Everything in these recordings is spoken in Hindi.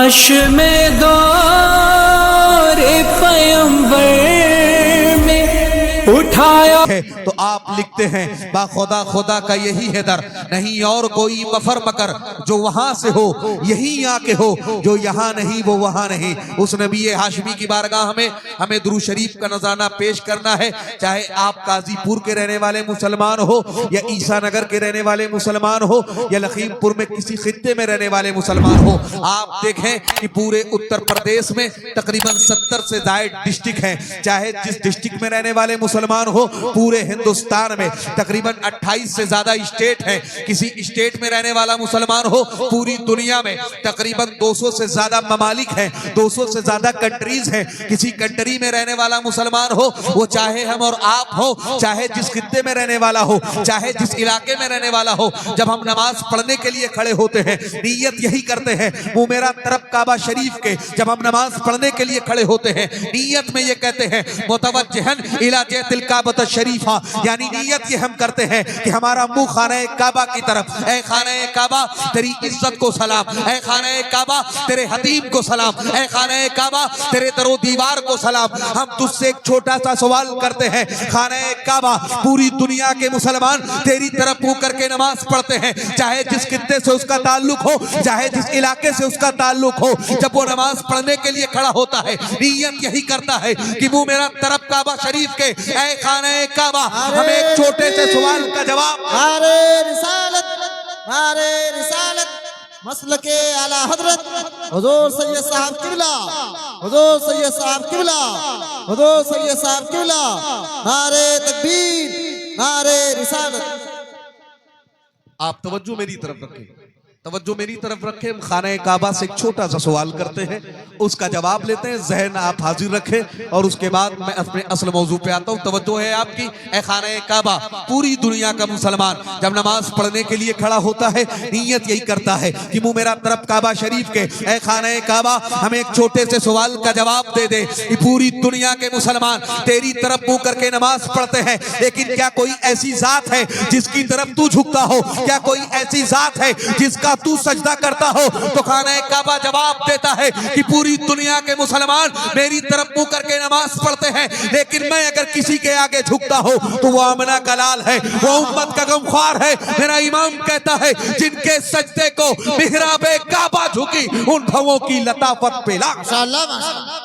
काश में दौरे पैगंबर में उठाया है तो आप लिखते हैं बाखुदा खुदा का यही है दर, नहीं और कोई मफर मकर जो वहां से हो यही आके हो, जो यहाँ नहीं वो वहां नहीं। उस नबी हाशमी की बारगाह में हमें दुरूद शरीफ का नजराना पेश करना है। चाहे आप काजीपुर के रहने वाले मुसलमान हो या ईसा नगर के रहने वाले मुसलमान हो या लखीमपुर में किसी खित्ते में रहने वाले मुसलमान हो, आप देखें कि पूरे उत्तर प्रदेश में तकरीबन 70 से ज्यादा डिस्ट्रिक्ट हैं। चाहे जिस डिस्ट्रिक्ट में रहने वाले मुसलमान हो, पूरे हिंदुस्तान में तकरीबन 28 से ज्यादा स्टेट हैं। किसी स्टेट में रहने वाला मुसलमान हो, पूरी दुनिया में तकरीबन 200 से ज्यादा ममालिक हैं, 200 से ज्यादा कंट्रीज हैं। किसी कंट्री में रहने वाला मुसलमान हो, वो चाहे हम और आप हो, चाहे जिस खित्ते में रहने वाला हो, चाहे जिस इलाके में रहने वाला हो, जब हम नमाज पढ़ने के लिए खड़े होते हैं नीयत यही करते हैं, वो मेरा तरफ काबा शरीफ के जब हम नमाज पढ़ने के लिए खड़े होते हैं नीयत में ये कहते हैं मुतवज्जिहन इला जैतिल काबत शरीफा, यानी नीयत ये हम करते हैं कि हमारा मुंह खाने काबा की तरफ, ऐ खाने काबा तेरी इज्जत को सलाम, ऐ खाने काबा तेरे हतीम को सलाम, ऐ खाने काबा तेरे दरो दीवार को सलाम। हम तुझसे एक छोटा सा सवाल करते हैं, खाने काबा पूरी दुनिया के मुसलमान तेरी तरफ मुंह करके नमाज पढ़ते हैं, चाहे जिस खित्ते से उसका ताल्लुक हो, चाहे जिस इलाके से उसका ताल्लुक हो, जब वो नमाज पढ़ने के लिए खड़ा होता है नीयत यही करता है कि वो मेरा तरफ काबा शरीफ के ऐ खाने काबा। हमें एक छोटे से सवाल का जवाब, मारे रिसालत मसलके आला हजरत हुजूर सैयद साहब किबला, हुजूर सैयद साहब किबला, हुजूर सैयद साहब किबला, नारे तकबीर, नारे रिसालत। आप तवज्जो मेरी तरफ रखें, तवज्जो मेरी तरफ रखें। हम खाने काबा से एक छोटा सा सवाल करते हैं, उसका जवाब लेते हैं। जहन आप हाजिर रखें और उसके बाद मैं अपने असल मौजू पे आता हूँ। तवज्जो है आपकी। ए खाने काबा पूरी दुनिया का मुसलमान जब नमाज पढ़ने के लिए खड़ा होता है नीयत यही करता है कि मुँह मेरा तरफ काबा शरीफ के ए खाने काबा हमें एक छोटे से सवाल का जवाब दे दे कि पूरी दुनिया के मुसलमान तेरी तरफ मुँह करके नमाज पढ़ते हैं, लेकिन क्या कोई ऐसी जात है जिसकी तरफ तू झुकता हो? क्या कोई ऐसी जात है जिसका तू सजदा करता हो? तो खाने काबा जवाब देता है कि पूरी दुनिया के मुसलमान मेरी तरफ मुंह करके नमाज पढ़ते हैं, लेकिन मैं अगर किसी के आगे झुकता हो तो वो आमना का लाल है, वो उम्मत का गमख्वार है। मेरा इमाम कहता है जिनके सजदे को मिहराबे काबा झुकी उन भवों की लताफत पे लाख माशाअल्लाह, माशाअल्लाह,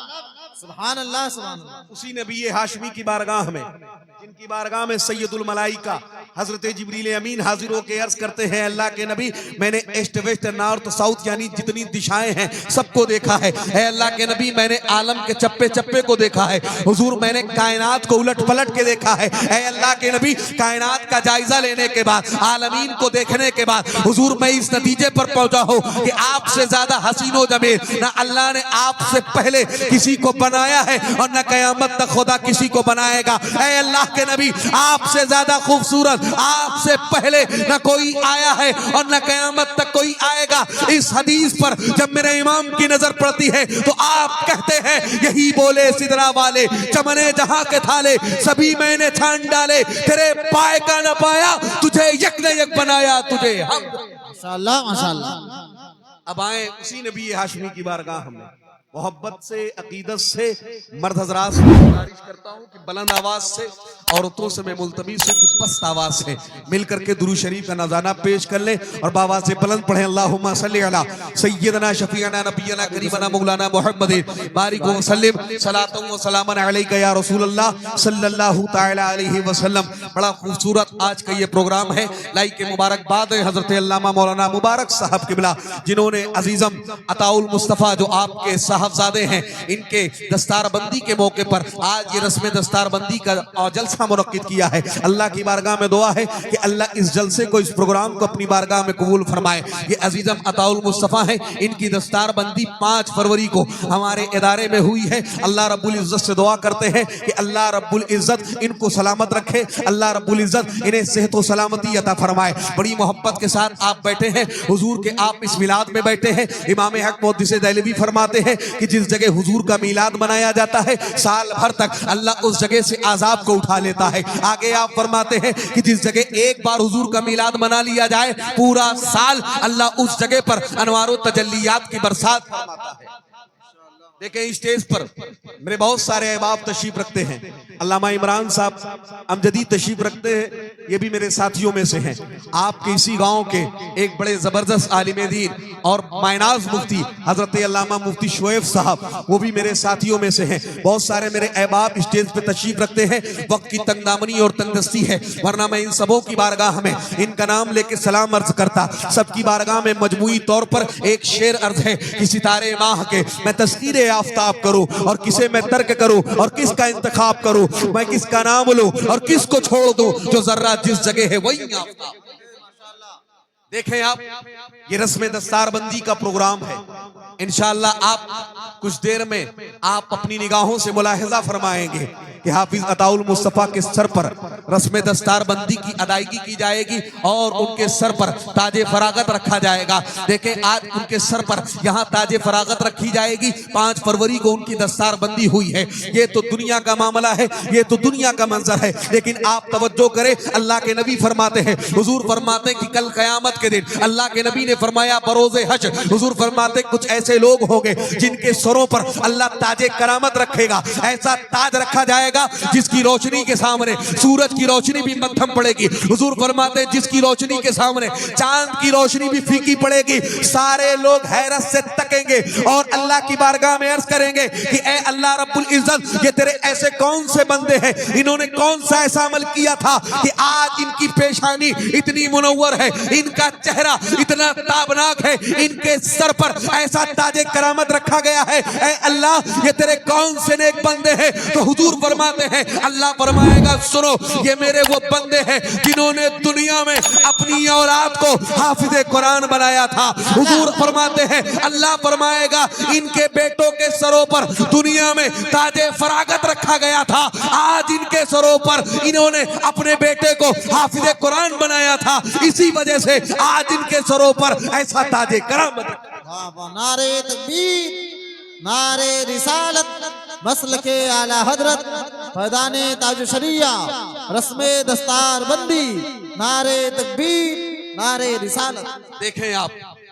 सुभान अल्लाह, सुभान अल्लाह। उसी नबी हाशमी की बारगाह में, जिनकी बारगाह में सैयदुल मलाइका हजरत जिब्रील अमीन हाजिर होकर अर्ज करते हैं, अल्लाह के नबी मैंने ईस्ट वेस्ट नॉर्थ साउथ यानी जितनी दिशाएं हैं सबको देखा है। ऐ अल्लाह के नबी मैंने आलम के चप्पे चप्पे को देखा है। हुजूर मैंने कायनात को उलट पलट के देखा है। ऐ अल्लाह के नबी कायनात का जायजा लेने के बाद, आलमीन को देखने के बाद हुजूर मैं इस नतीजे पर पहुंचा हूं कि आपसे ज्यादा हसीनो जमील ना अल्लाह ने आपसे पहले किसी को बनाया है और न कयामत तक खुदा किसी को बनाएगा। ऐ अल्लाह के नबी आपसे ज्यादा खूबसूरत आपसे पहले न कोई आया है और न कयामत तक कोई आएगा। इस हदीस पर जब मेरे इमाम की नजर पड़ती है तो आप कहते हैं यही बोले सिदरा वाले चमने जहां के थाले सभी मैंने छान डाले, तेरे पाए का न पाया तुझे यक ने यक बनाया तुझे हम। माशाअल्लाह, माशाअल्लाह। अब आए उसी नबी हाशमी की बारगाह में, मोहब्बत से अकीदत से मर्द हजरात से गुजारिश करता हूँ कि बुलंद आवाज से, औरतों से मैं मुल्तमीस हूँ कि पस्त आवाज से मिलकर के दुरूद शरीफ का नज़ाना पेश कर ले और बाबा से बुलंद पढ़े अल्लाहुम्मा सल्ली अला सय्यदना शफीअना नबियना करीमना मौलाना मुहम्मद बारिक व सल्लिम सलातन व सलामन अलैका या रसूलल्लाह सल्लल्लाहु तआला अलैहि वसल्लम। बड़ा खूबसूरत आज का ये प्रोग्राम है। लाइक के मुबारकबाद है हजरत अल्लामा मौलाना मुबारक साहब किबला, जिन्होंने अजीजम अताउल मुस्तफ़ा जो आपके साहबजादे हैं, इनके दस्तारबंदी के मौके पर आज ये रस्म दस्तारबंदी का जलसा मुनक्किद किया है। अल्लाह की बारगाह में दुआ है कि अल्लाह इस जलसे को, इस प्रोग्राम को अपनी बारगाह में कबूल फरमाए। ये अजीजम अताउल मुस्तफ़ा है, इनकी दस्तारबंदी 5 फरवरी को हमारे इदारे में हुई है। अल्लाह रब्बुल इज़्ज़त से दुआ करते हैं कि अल्लाह रब्बुल इज़्ज़त इनको सलामत रखे, अल्लाह रब्बुल इज़्ज़त इन्हें सेहत व सलामती अता फरमाए। बड़ी मोहब्बत के साथ आप बैठे हैं, हुजूर के आप इस मिलाद में बैठे हैं। इमाम हक मुहद्दिस देहलवी फरमाते हैं कि जिस जगह हुजूर का मीलाद मनाया जाता है साल भर तक अल्लाह उस जगह से आजाब को उठा लेता है। आगे आप फरमाते हैं कि जिस जगह एक बार हुजूर का मीलाद मना लिया जाए पूरा साल अल्लाह उस जगह पर अनवारो तजल्लियात की बरसात फरमाता है। देखें स्टेज पर मेरे बहुत सारे अहबाब तशरीफ रखते हैं। अल्लामा इमरान साहब अमजदी तशरीफ रखते हैं, ये भी मेरे साथियों में से हैं। आपके इसी गांव के एक बड़े जबरदस्त आलिम दीन और मायनाज मुफ्ती हजरत अल्लामा मुफ्ती शोएब साहब, वो भी मेरे साथियों में से हैं। बहुत सारे मेरे अहबाब स्टेज पे तशरीफ रखते हैं। वक्त की तंगदामनी और तंगदस्ती है, वरना मैं इन सबों की बारगाह में इनका नाम लेके सलाम अर्ज करता। सबकी बारगाह में मजमूई तौर पर एक शेर अर्ज है कि सितारे माह के मैं तस्कीरे आफ्ताब करूं और किसे मैं तर्क करूं और किसका इंतखाब करूं, मैं किसका नाम लूं और किसको छोड़ दूं, जो जर्रा जिस जगह है वही आफ्ताब। देखें आप, ये रस्म दस्तारबंदी का प्रोग्राम है। इंशाअल्लाह आप कुछ देर में आप अपनी निगाहों से मुलाहिजा फरमाएंगे कि हाफिज अताउल मुस्तफा के सर पर रस्म दस्तारबंदी की अदायगी की जाएगी और उनके सर पर ताजे फरागत रखा जाएगा। देखें आज उनके सर पर यहाँ ताजे फरागत रखी जाएगी। 5 फरवरी को उनकी दस्तारबंदी हुई है। ये तो दुनिया का मामला है, ये तो दुनिया का मंजर है, लेकिन आप तवज्जो करें, अल्लाह के नबी फरमाते हैं, हुजूर फरमाते हैं कि कल कयामत के दिन अल्लाह के नबी ने फरमाया बरोज़े हश्र, हुजूर फरमाते कुछ ऐसे लोग होंगे जिनके सरों पर अल्लाह ताजे करामत रखेगा। ऐसा ताज रखा जाएगा जिसकी रोशनी के सामने सूरज की रोशनी भी मध्यम पड़ेगी। हुजूर फरमाते जिसकी रोशनी के सामने चांद की रोशनी भी फीकी पड़ेगी। सारे लोग हैरत से तकेंगे और अल्लाह की बारगाह में अर्ज करेंगे कि ए अल्लाह रब्बुल इज्जत, ये तेरे ऐसे कौन से बंदे हैं, इन्होंने कौन सा ऐसा अमल किया था कि आज इनकी पेशानी इतनी मुनव्वर है, इनका चेहरा इतना ताबनाक है, इनके सर पर ऐसा ताजे करामत रखा गया है। ए अल्लाह, ये तेरे कौन से नेक बंदे हैं? तो हुजूर फरमाते हैं, अल्लाह फरमाएगा सुनो, ये मेरे वो बंदे हैं जिन्होंने दुनिया में अपनी औलाद को हाफिज़े कुरान बनाया था। हुजूर फरमाते हैं, अल्लाह फरमाएगा इनके बेटों के सरों पर दुनिया में ताजे फरागत रखा गया था। आज इनके सरों पर इन्होंने अपने बेटे को हाफिज़े कुरान बनाया था, इसी वजह से आज इनके सरों पर ऐसा ताजे करामत। नारे तकबीर, नारे रिसालत, मसलके आला हजरत, फैदाने ताज शरिया, रस्मे दस्तार बंदी, नारे तकबीर, नारे रिसालत। देखें आप,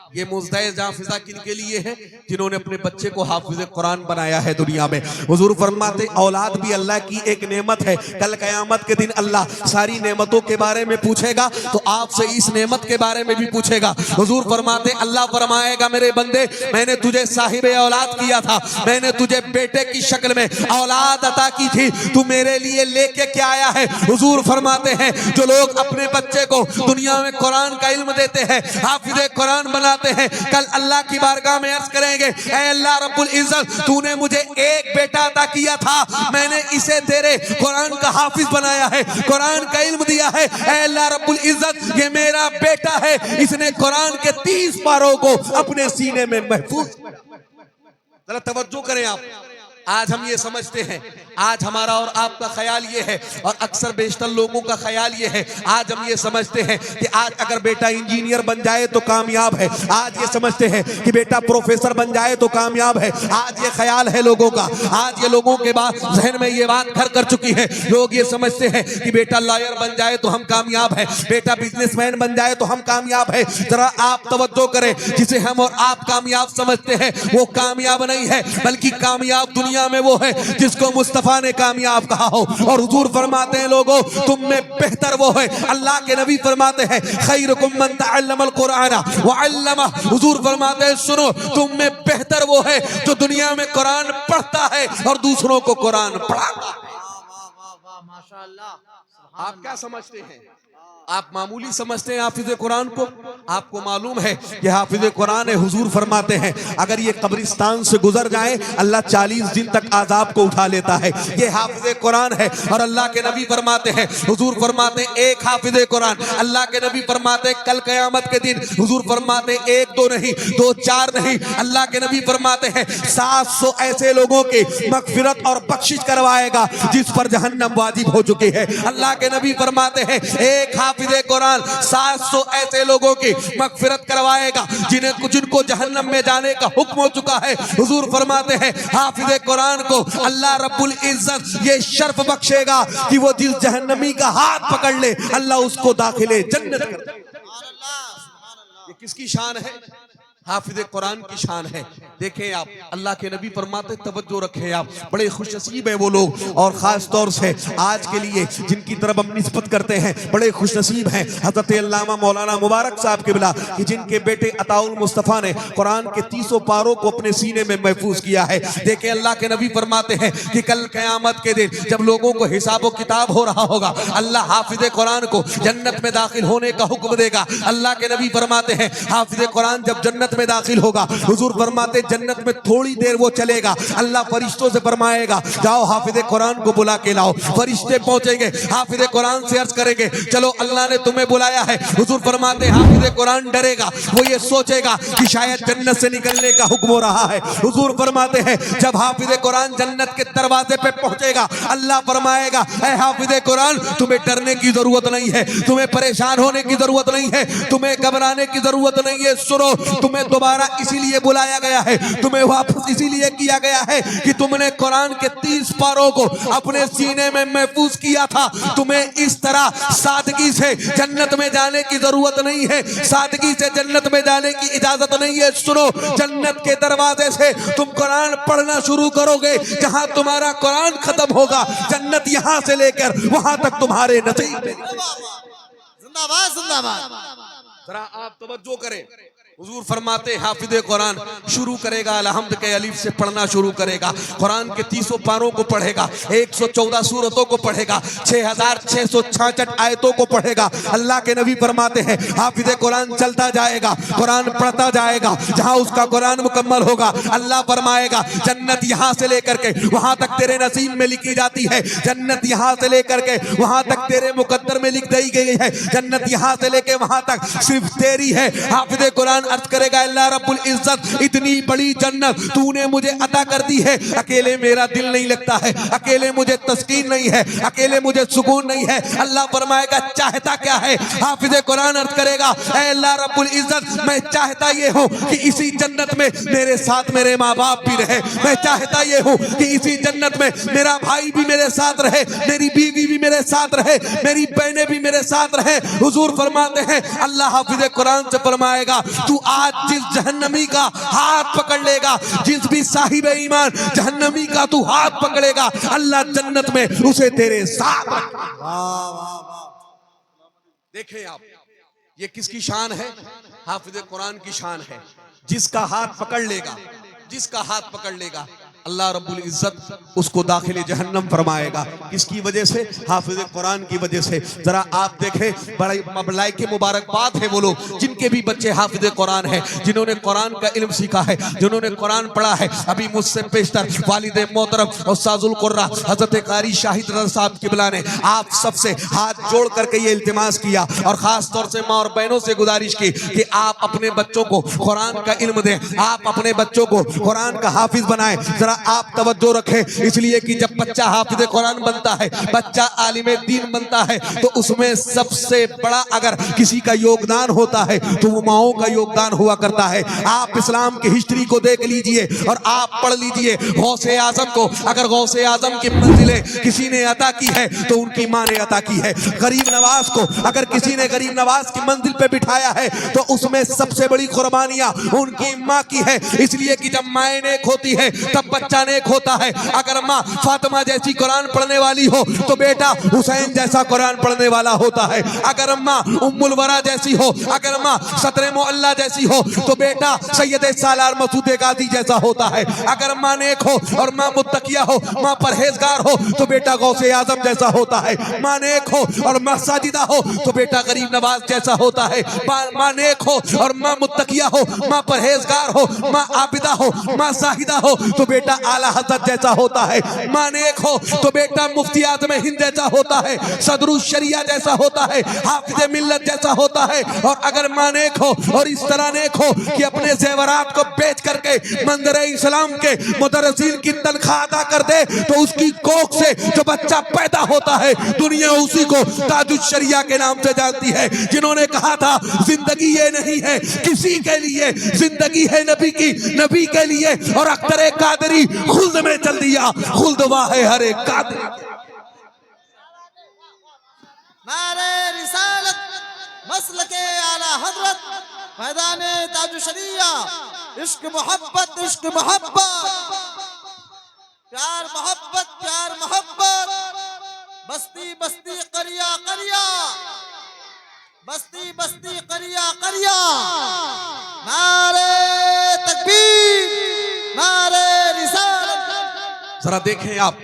ये मुज़्ज़ाए जाफ़िज़ा किनके लिए है? जिन्होंने अपने बच्चे को हाफिज़े कुरान बनाया है दुनिया में। हुजूर फरमाते औलाद भी अल्लाह की एक नेमत है। कल क़यामत के दिन अल्लाह सारी नेमतों के बारे में पूछेगा तो आपसे इस नेमत के बारे में भी पूछेगा। हुजूर फरमाते अल्लाह फरमाएगा मेरे बंदे, मैंने तुझे साहिबे औलाद किया था, मैंने तुझे बेटे की शक्ल में औलाद अता की थी, तू मेरे लिए लेके क्या आया है? हुजूर फरमाते हैं जो लोग अपने बच्चे को दुनिया में कुरान का इल्म देते हैं, हाफिज़े कुरान बना हैं, कल अल्लाह की बारगाह में अर्ज करेंगे, ऐ अल्लाह रब्बुल इज्जत, तूने मुझे एक बेटा अता किया था, मैंने इसे तेरे कुरान का हाफिज बनाया है, कुरान का इल्म दिया है। ऐ अल्लाह रब्बुल इज्जत, ये मेरा बेटा है, इसने कुरान के 30 पारों को अपने सीने में महफूज। जरा तवज्जो करें आप, आज हम ये समझते हैं, आज हमारा और आपका ख्याल ये है और अक्सर बेशतर लोगों का ख्याल ये है, आज हम ये समझते हैं कि आज अगर बेटा इंजीनियर बन जाए तो कामयाब है, आज ये समझते हैं कि बेटा प्रोफेसर बन जाए तो कामयाब है। आज ये ख्याल है लोगों का, आज ये लोगों के बाद जहन में ये बात घर कर चुकी है। लोग ये समझते हैं कि बेटा लॉयर बन जाए तो हम कामयाब है, बेटा बिजनेसमैन बन जाए तो हम कामयाब है। जरा आप तवज्जो करें, जिसे हम और आप कामयाब समझते हैं वो कामयाब नहीं है, बल्कि कामयाब दुनिया में वो है जिसको मुस्तफा ने कामयाब कहा हो। और हुजूर फरमाते हैं लोगों, तुम में बेहतर वो है, अल्लाह के नबी फरमाते हैं खैरुकुम मन तअल्लमल कुरान व अल्लमा। हुजूर फरमाते हैं सुनो, तुम में बेहतर वो है जो दुनिया में कुरान पढ़ता है और दूसरों को कुरान पढ़ाता है। माशाअल्लाह। आप क्या समझते हैं? आप मामूली समझते हैं हाफिज़े कुरान को? आपको मालूम है कि हाफिज़े कुरान है। हुजूर फरमाते हैं अगर ये कब्रिस्तान से गुजर जाए अल्लाह 40 दिन तक आज़ाब को उठा लेता है। ये हाफिज़े कुरान है। और अल्लाह के नबी फरमाते हैं, हुजूर फरमाते हैं एक हाफिज़े कुरान, अल्लाह के नबी फरमाते हैं कल क़यामत के दिन, हुजूर फरमाते हैं 1 2 नहीं 2 4 नहीं, अल्लाह के नबी फरमाते हैं 700 ऐसे लोगों की मग़फ़िरत और बख्शिश करवाएगा जिस पर जहन्नम वाजिब हो चुकी है। अल्लाह के नबी फरमाते हैं एक हाफिज़े कुरान 700 ऐसे लोगों की मगफिरत करवाएगा जिनको जहन्नम में जाने का हुक्म हो चुका है। हुजूर फरमाते हैं हाफिज़े कुरान को अल्लाह रब्बुल इज्जत ये शर्फ बख्शेगा कि वो जिस जहन्नमी का हाथ पकड़ ले अल्लाह उसको दाखिले जन्नत कर दे। ये किसकी शान है? हाफिज़े कुरान की शान है। देखें आप, अल्लाह के नबी फरमाते तवज्जो रखें आप, बड़े खुशनसीब है वो लोग, और ख़ास तौर से आज के लिए जिनकी तरफ हम निस्बत करते हैं बड़े खुशनसीब हैं हज़रत अल्लामा मौलाना मुबारक साहब क़िबला कि जिनके बेटे अताउल मुस्तफ़ा ने कुरान के 300 पारों को अपने सीने में महफूज किया है। देखें अल्लाह के नबी फरमाते हैं कि कल क़यामत के दिन जब लोगों को हिसाब व किताब हो रहा होगा अल्लाह हाफिज़े कुरान को जन्नत में दाखिल होने का हुक्म देगा। अल्लाह के नबी फरमाते हैं हाफिज़े कुरान जब जन्नत में दाखिल होगा, हुजूर फरमाते जन्नत में थोड़ी देर वो चलेगा, अल्लाह फरिश्तों से फरमाएगा जाओ हाफिज़े कुरान को बुला के लाओ। फरिश्ते पहुंचेंगे, हाफिज़े कुरान से अर्ज करेंगे चलो अल्लाह ने तुम्हें बुलाया है। हुजूर फरमाते हाफिज़े कुरान डरेगा, वो ये सोचेगा कि शायद जन्नत से निकलने का हुक्म हो रहा है। हुजूर फरमाते हैं जब हाफिज़े कुरान जन्नत के दरवाजे पे पहुंचेगा अल्लाह फरमाएगा ऐ हाफिज़े कुरान तुम्हें डरने की जरूरत नहीं है, तुम्हें परेशान होने की जरूरत नहीं है, तुम्हें घबराने की जरूरत नहीं है। सुनो, तुम्हें दोबारा इसीलिए बुलाया गया है, तुम्हें वापस इसीलिए किया गया है कि तुमने कुरान के 30 पारों को अपने सीने में महफूज किया था। तुम्हें इस तरह सादगी से जन्नत में जाने की जरूरत नहीं है, सादगी से जन्नत में जाने की इजाजत नहीं है। सुनो, जन्नत के दरवाजे से तुम कुरान पढ़ना शुरू करोगे, जहां तुम्हारा कुरान खत्म होगा जन्नत यहां से लेकर वहां तक तुम्हारे नसीब में। जिंदाबाद जिंदाबाद। जरा आप तवज्जो करें, हुजूर फरमाते हाफिज़े कुरान शुरू करेगा अलहम्द के अलीफ से पढ़ना शुरू करेगा, कुरान के 300 पारों को पढ़ेगा, 114 सूरतों को पढ़ेगा, 6666 आयतों को पढ़ेगा। अल्लाह के नबी फरमाते हैं हाफिज़े कुरान चलता जाएगा, कुरान पढ़ता जाएगा, जहां उसका कुरान मुकम्मल होगा अल्लाह फरमाएगा जन्नत यहां से लेकर के वहां तक तेरे नसीब में लिखी जाती है, जन्नत यहां से लेकर के वहां तक तेरे मुकद्दर में लिख दी गई है, जन्नत यहां से लेकर वहां तक सिर्फ तेरी है। हाफिज़े कुरान अर्ज करेगा अल्लाह रब्बुल इज्जत इतनी बड़ी जन्नत तूने मुझे अता कर दी है, अकेले मेरा दिल नहीं लगता है, अकेले मुझे तस्कीन नहीं है, अकेले मुझे सुकून नहीं है। अल्लाह फरमाएगा चाहता क्या है? हाफिज़े कुरान अर्ज करेगा ऐ अल्लाह रब्बुल इज्जत मैं चाहता ये हूँ कि इसी जन्नत में मेरे साथ मेरे माँ बाप भी रहे, मैं चाहता ये हूँ कि इसी जन्नत में मेरा भाई भी मेरे साथ रहे, मेरी बीवी भी मेरे साथ रहे, मेरी बहनें भी मेरे साथ रहे। हुजूर फरमाते हैं अल्लाह हाफिज़े कुरान से फरमाएगा तू आज जिस जहन्नमी का हाथ पकड़ लेगा, जिस भी साहिब ईमान जहन्नमी का तू हाथ पकड़ेगा अल्लाह जन्नत में उसे तेरे साथ। देखें आप, ये किसकी शान है? हाफिज़े कुरान की शान है। जिसका हाथ पकड़ लेगा, जिसका हाथ पकड़ लेगा अल्लाह रब्बुल इज्जत उसको दाखिले जहन्नम फरमाएगा। किसकी वजह से? हाफिज़े कुरान की वजह से। जरा आप देखें, बड़े के मुबारकबाद है वो लोग जिनके भी बच्चे हाफिज़े कुरान हैं, जिन्होंने कुरान का इल्म सीखा है, जिन्होंने कुरान पढ़ा है। अभी मुझसे पेशतर वालिद मोहतरम उस्ताजुल कुर्रा हज़रत कारी शाहिद रज़ा साहब क़िबला ने आप सबसे हाथ जोड़ करके ये इल्तिमास किया और ख़ास तौर से माँ और बहनों से गुजारिश की कि आप अपने बच्चों को कुरान का इल्म दें, आप अपने बच्चों को कुरान का हाफिज बनाएं। जरा आप तवज्जो रखें, इसलिए कि जब बच्चा हाफिज़े कुरान बनता है, बच्चा आलिमे दीन बनता है, तो उसमें सबसे बड़ा अगर किसी का योगदान होता है तो वो माओं का योगदान हुआ करता है। आप इस्लाम की हिस्ट्री को देख लीजिए और आप पढ़ लीजिए गौसे आजम को, अगर गौसे आजम की मंजिलें किसी ने अता की है तो उनकी माँ ने अता की है। गरीब नवाज को अगर किसी ने गरीब नवाज की मंजिल पे बिठाया है तो उसमें सबसे बड़ी कुर्बानियां उनकी माँ की है। इसलिए कि जब माँ नेक होती है तब बच्चा नेक होता है। अगर माँ फातिमा जैसी कुरान पढ़ने वाली हो तो बेटा हुसैन जैसा कुरान पढ़ने वाला होता है। अगर माँ उम्मुल वरा जैसी हो, अगर माँ सतरे मोहल्ला जैसी हो तो बेटा सैयदे सालार मसूद गाजी जैसा होता है। अगर माँ नेक हो और माँ मुत्तकिया हो, माँ परहेजगार हो तो बेटा गौसे आजम जैसा होता है। माँ नेक हो और माँ साजिदा हो तो बेटा गरीब नवाज जैसा होता है। माँ नेक हो और माँ मुत्तकिया हो, माँ परहेजगार हो, माँ आबिदा हो, माँ साहिदा हो तो बेटा बेटा आला हजरत जैसा होता है, माँ नेक हो तो बेटा मुफ्ती आज़म हिंद जैसा होता है, सदरुल शरिया जैसा होता है, हाफिज मिल्लत जैसा होता है। और अगर माँ नेक हो और इस तरह नेक हो कि अपने जेवरात को बेच करके मंदिर इस्लाम के मुदर्रिसीन की तनख्वाह अदा कर दे, तो उसकी कोख से जो बच्चा पैदा होता है दुनिया उसी को ताजुल शरिया के नाम से जानती है, जिन्होंने कहा था जिंदगी ये नहीं है किसी के लिए, जिंदगी है नबी की, नबी के लिए। और अख्तर कादरी खुल्द में चल दिया, खुल्द वाहे हर एक कादरी। नारे रिसालत मसलके आला हजरत मैदाने ताजुल शरिया, इश्क मोहब्बत प्यार मोहब्बत प्यार मोहब्बत, बस्ती बस्ती करिया करिया, बस्ती बस्ती करिया करिया। नारे तकबीर, नारे रिसालत। जरा देखें आप,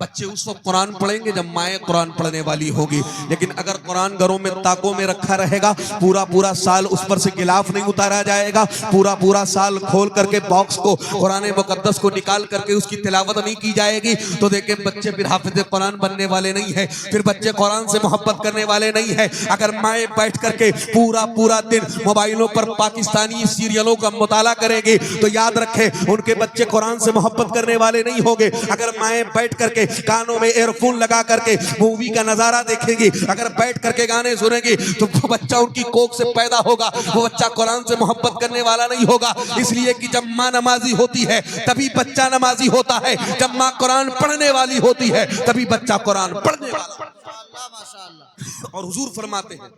बच्चे उस वक्त कुरान पढ़ेंगे जब माएँ कुरान पढ़ने वाली होगी, लेकिन अगर कुरान घरों में ताकों में रखा रहेगा, पूरा पूरा साल उस पर से गिलाफ नहीं उतारा जाएगा, पूरा पूरा साल खोल करके बॉक्स को कुरान मुकद्दस को निकाल करके उसकी तिलावत नहीं की जाएगी, तो देखें बच्चे फिर हाफिज कुरान बनने वाले नहीं है, फिर बच्चे कुरान से मोहब्बत करने वाले नहीं है। अगर माएँ बैठ करके पूरा पूरा दिन मोबाइलों पर पाकिस्तानी सीरियलों का मुताला करेंगे, तो याद रखें उनके बच्चे कुरान से मोहब्बत करने वाले नहीं होंगे। अगर माएँ बैठ करके कानों में एयरफोन लगा करके मूवी का नजारा देखेंगी, अगर बैठ करके गाने सुनेंगी, तो वो बच्चा उनकी कोख से पैदा होगा, वो बच्चा कुरान से मोहब्बत करने वाला नहीं होगा। इसलिए कि जब माँ नमाजी होती है तभी बच्चा नमाजी होता है, जब माँ कुरान पढ़ने वाली होती है तभी बच्चा कुरान पढ़ने वाला। और हुजूर फरमाते हैं,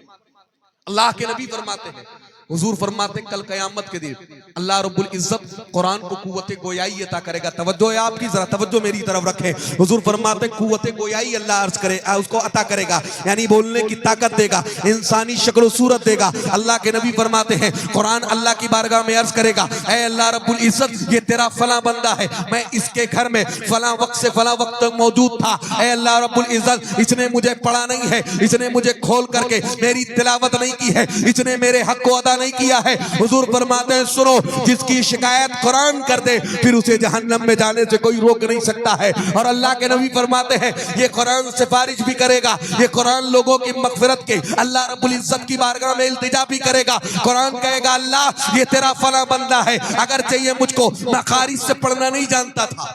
अल्लाह के नबी फरमाते हैं, हुजूर फरमाते कल कयामत के दिन अल्लाह रब्बुल इज्जत कुरान को कुव्वत गोयाई अता करेगा। तवज्जो है आपकी, जरा तवज्जो मेरी तरफ रखें। हुजूर फरमाते कुव्वत गोयाई अल्लाह अर्ज करे उसको अता करेगा, यानी बोलने की ताकत देगा, इंसानी शक्ल सूरत देगा। अल्लाह के नबी फरमाते हैं कुरान अल्लाह की बारगाह में अर्ज करेगा, ऐ अल्लाह रब्बुल इज्जत, ये तेरा फला बंदा है, मैं इसके घर में फला वक्त से फला वक्त तक मौजूद था। ऐ अल्लाह रब्बुल इज्जत, इसने मुझे पढ़ा नहीं है, इसने मुझे खोल करके मेरी तिलावत नहीं की है, इसने मेरे हक को अदा नहीं किया है। हुजूर फरमाते हैं सुनो, जिसकी शिकायत कुरान कर दे फिर उसे जहन्नम में जाने से कोई रोक नहीं सकता है। और अल्लाह के नबी फरमाते हैं ये कुरान सिफारिश भी करेगा, ये कुरान लोगों की मगफिरत के अल्लाह रब्बुल इज्जत की बारगाह में इल्तिजा भी करेगा। कुरान कहेगा अल्लाह ये तेरा फला बंदा है, अगर चाहिए मुझको मखारिज से पढ़ना नहीं जानता था,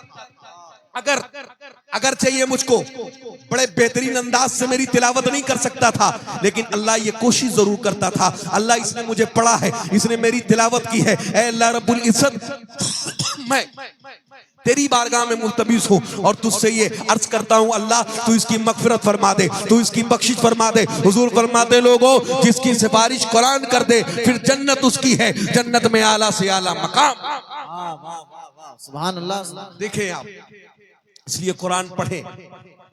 अगर चाहिए मुझको बड़े बेहतरीन अंदाज से मेरी तिलावत नहीं कर सकता था, लेकिन अल्लाह ये कोशिश जरूर करता था, अल्लाह इसने मुझे पढ़ा है, इसने मेरी तिलावत की है। ऐ अल्लाह रब्बुल इज्जत, मैं तेरी बारगाह में मुल्तबिस हूँ और तुझसे ये अर्ज करता हूँ अल्लाह तू इसकी मगफिरत फरमा दे, तू इसकी बख्शिश फरमा दे। हुजूर फरमाते लोगों जिसकी सिफारिश कुरान कर दे फिर जन्नत उसकी है, जन्नत में आला से आला मकाम। सुभान अल्लाह। देखें आप, इसलिए कुरान पढ़ें,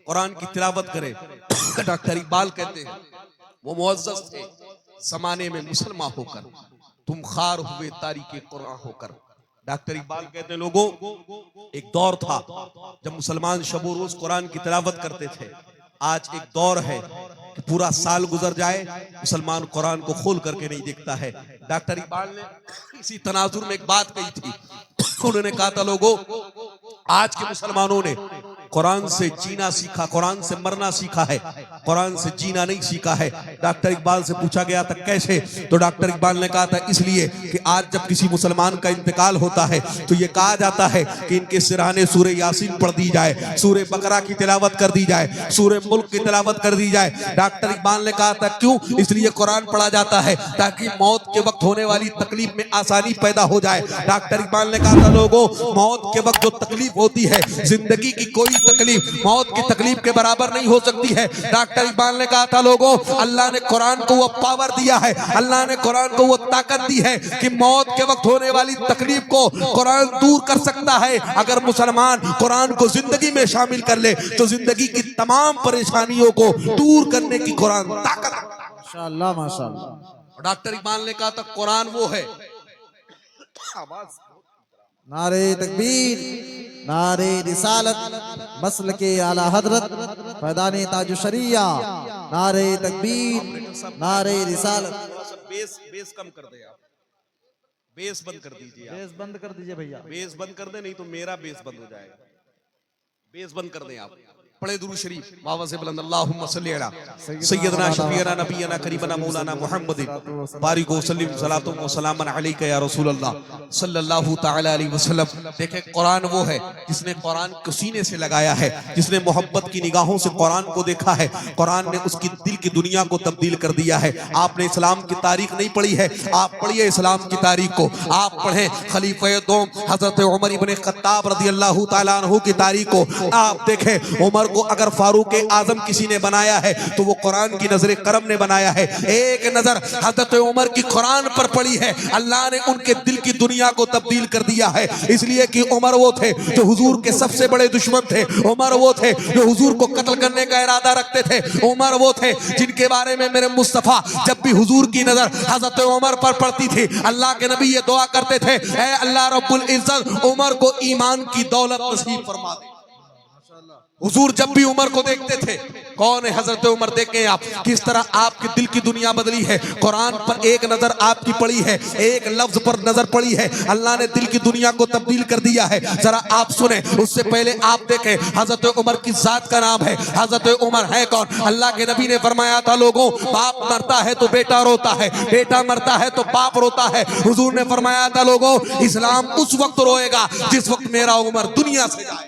कुरान की तिलावत करें। डॉक्टर इकबाल कहते हैं वो मुअज़्ज़ज़ थे ज़माने में मुसलमान होकर, तुम खार हुए तारीके कुरान होकर। डॉक्टर इकबाल कहते हैं लोगों एक दौर था जब मुसलमान शब रोज कुरान की तिलावत करते थे। आज एक दौर है कि पूरा साल गुजर जाए मुसलमान कुरान को खोल करके नहीं देखता है। डॉक्टर इकबाल ने इसी तनाजुर में एक बात कही थी, उन्होंने कहा था लोगों आज के मुसलमानों ने कुरान से जीना सीखा, कुरान से मरना सीखा है, कुरान से जीना नहीं सीखा है। डॉक्टर इकबाल से पूछा गया था कैसे, तो डॉक्टर इकबाल ने कहा था इसलिए कि आज जब किसी मुसलमान का इंतकाल होता है तो ये कहा जाता है कि इनके सिरहाने सूरह यासीन पढ़ दी जाए, सूरह बकरा की तिलावत कर दी जाए, सूरह मुल्क की तिलावत कर दी जाए। डॉक्टर इकबाल ने कहा था क्यों, इसलिए कुरान पढ़ा जाता है ताकि मौत के वक्त होने वाली तकलीफ में आसानी पैदा हो जाए। डॉक्टर इकबाल ने कहा था लोगों मौत के वक्त जो तकलीफ होती है, जिंदगी की कोई तकलीफ मौत की तकलीफ के बराबर नहीं हो सकती है। डॉक्टर इकबाल ने कहा था लोगों अल्लाह ने कुरान को वो पावर दिया है, अल्लाह ने कुरान को वो ताकत दी है कि मौत के वक्त होने वाली तकलीफ को कुरान दूर कर सकता है। अगर मुसलमान कुरान को जिंदगी में शामिल कर ले तो जिंदगी की तमाम परेशानियों को दूर करने की कुरान ताकत। माशाअल्लाह माशाअल्लाह। डॉक्टर इकबाल ने कहा था कुरान वो है, नारे तकबीर, नारे रिसालत मसलके आला हजरत फैदाने ताजुल शरिया, नारे तकबीर, नारे रिसालत। बेस कम कर दे आप, बेस बंद कर दीजिए आप। बेस बंद कर दीजिए भैया। बेस बंद कर दे, नहीं तो मेरा बेस बंद हो जाएगा। बेस बंद कर दें आप। पढ़े दुरूद शरीफ बाबा से बुलंद अल्लाहुम्मा सल्ली अला सय्यदना शफीअना नबीना करीबना मौलाना मुहम्मद बारिक वसल्लम सलातु व सलामन अलैका या रसूल अल्लाह सल्लल्लाहु तआला अलैहि वसल्लम। देखें, कुरान वो है जिसने कुरान को सीने से लगाया है, जिसने मोहब्बत की निगाहों से कुरान को देखा है। कुरान ने उसकी दिल की दुनिया को तब्दील कर दिया है। आपने इस्लाम की तारीख नहीं पढ़ी है, आप पढ़िए इस्लाम की तारीख को। आप पढ़ें खलीफा दोम हजरत उमर इब्ने खत्ताब रज़ियल्लाहु तआला अन्हु की तारीख को। आप देखें, उमर को अगर फारूक आजम किसी ने बनाया है तो वो कुरान की नजर करम ने बनाया है। एक नजर हजरत उमर की कुरान पर पड़ी है, अल्लाह ने उनके दिल की दुनिया को तब्दील कर दिया है। इसलिए कि उमर वो थे जो हुजूर के सबसे बड़े दुश्मन थे। उमर वो थे जो हुजूर को कत्ल करने का इरादा रखते थे। उमर वो थे जिनके बारे में मेरे मुस्तफा जब भी हुजूर की नजर हजरत उमर पर पड़ती थी, अल्लाह के नबी ये दुआ करते थे, ऐ अल्लाह रब्बुल इज्जत उमर को ईमान की दौलत नसीब फरमा दे। हुजूर जब भी उमर को देखते थे, कौन है हजरत उमर, देखें आप किस तरह आपके दिल की दुनिया बदली है। कुरान पर एक नजर आपकी पड़ी है, एक लफ्ज पर नजर पड़ी है, अल्लाह ने दिल की दुनिया को तब्दील कर दिया है। जरा आप सुने, उससे पहले आप देखें हजरत उमर की जात का नाम है। हजरत उमर है कौन? अल्लाह के नबी ने फरमाया था, लोगों बाप मरता है तो बेटा रोता है, बेटा मरता है तो बाप रोता है। हुजूर ने फरमाया था, लोगों इस्लाम उस वक्त रोएगा जिस वक्त मेरा उमर दुनिया से जाए।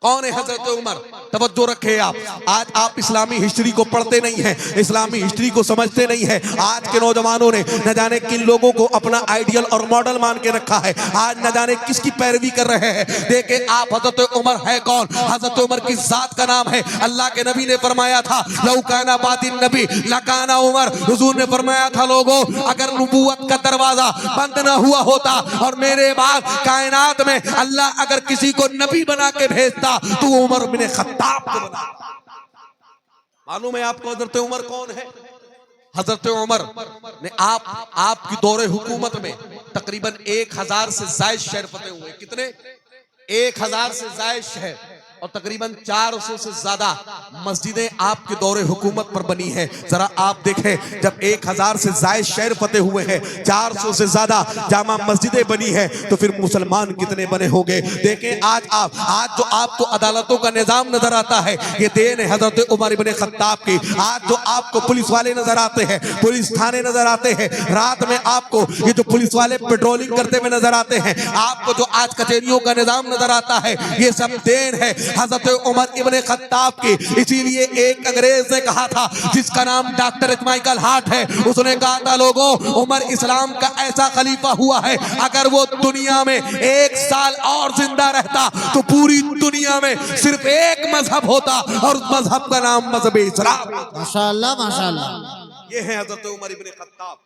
कौन है हजरत उमर? तवज्जो रखे आप। आज आप इस्लामी हिस्ट्री को पढ़ते नहीं हैं, इस्लामी हिस्ट्री को समझते नहीं हैं। आज के नौजवानों ने न जाने किन लोगों को अपना आइडियल और मॉडल मान के रखा है, आज न जाने किसकी पैरवी कर रहे हैं। देखे आप हजरत उमर है कौन? हजरत उमर की जात का नाम है। अल्लाह के नबी ने फरमाया था, लौ काना बातिन नबी लकाना उमर। हुजूर ने फरमाया था, लोगों अगर नबूवत का दरवाजा बंद ना हुआ होता और मेरे बाद कायनात में अल्लाह अगर किसी को नबी बना के भेजता तो उमर बिन खत्ताब को बना। मालूम है आपको हजरत उमर कौन है? हजरत उमर ने आपकी दौरे हुकूमत में तकरीबन 1000 से जायद शहर फतेह हुए। कितने? 1000 से जायद शहर और तकरीबन 400 से ज्यादा मस्जिदें आपके दौरे हुकूमत पर बनी है। जरा आप देखें, जब 1000 से जायद शहर फतेह हुए हैं, 400 से ज्यादा जामा मस्जिदें बनी है, तो फिर मुसलमान कितने बने होंगे। देखें आज जो आपको अदालतों का निजाम नजर आता है, ये देन है हजरत उमर इब्ने खत्ताब की। आज जो आपको पुलिस वाले नजर आते हैं, पुलिस थाने नजर आते हैं, रात में आपको ये जो पुलिस वाले पेट्रोलिंग करते हुए नजर आते हैं, आपको जो आज कचहरियों का निजाम नजर आता है, ये सब देन है हजरत उमर इब्ने खत्ताब की। इसीलिए एक अंग्रेज ने कहा था, जिसका नाम डॉक्टर माइकल हार्ट है, उसने कहा था, लोगों उमर इस्लाम का ऐसा खलीफा हुआ है, अगर वो दुनिया में 1 साल और जिंदा रहता तो पूरी दुनिया में सिर्फ एक मजहब होता और उस मजहब का नाम मजहब इस्लाम। माशाअल्लाह माशाअल्लाह। ये है हजरत उमर इब्ने खत्ताब।